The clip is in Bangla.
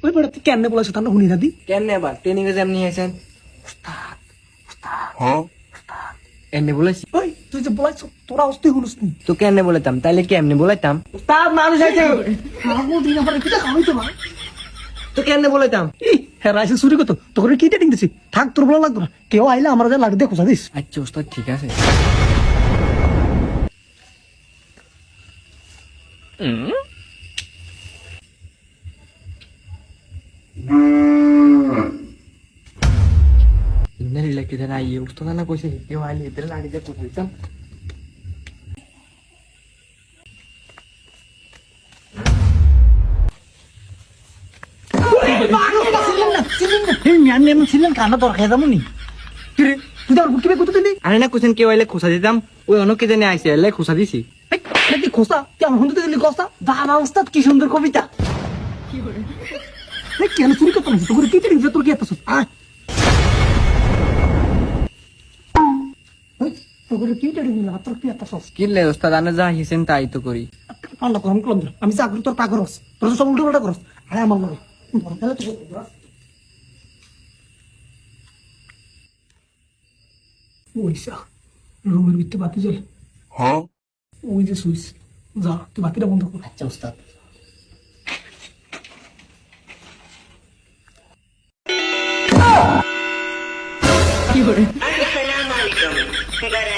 ওই বেটা তুই কেন বলেছ তা শুনি দাদি কেন আবার ট্রেনিং এ যেমনি আছেন এমনি বলেছি ওই তুই যে বলাইছ তোরা অস্তি শুনিস নি তো কেন বলেতাম তাইলে কি এমনি বলেতাম উস্তাদ মানুষ আছে আগো দিন আমার কিটা খাওয়াই তো ভাই তো কেন বলেতাম হ্যাঁ রাইসে চুরি করতো তোকে কি ট্রেনিং দিছি থাক তোর বলা লাগতো না কেউ আইলে আমার যা লাগবে খোঁজা দিস আচ্ছা উস্তাদ ঠিক আছে কিধার আইয়ে উস্তাদ না কইছে কেউ আইলে এদের লাড়ি দিয়ে কোথায় দিতাম ছিলেন কান্না তোর খেয়ে যাবো নি তুই আমার বুকি বের করতে দিলি আরে না কোছেন কেউ আইলে খোসা দিতাম ওই অন্য কে জানে আইছে এলে খোসা দিছি কি খোসা তুই আমার শুনতে দিলি খোসা বাবা উস্তাদ কি সুন্দর কবিতা কেন চুরি করতাম তোর কি ট্রেনিং তোর কি এত তোর কি ট্রেনিং দিল তোর কি এত সস কিনলে ওস্তাদ আনে যা হিসেন তাই তো করি আল্লাহ কম কলম আমি যা করি তোর তা করস তোর সব উল্টো পাল্টা করস আরে আমার মনে ওইসা রুমের ভিতরে বাতি জ্বলে Huh? ওই যে সুইচ যা তুই বাতিটা বন্ধ কর আচ্ছা ওস্তাদ Assalamualaikum. Negara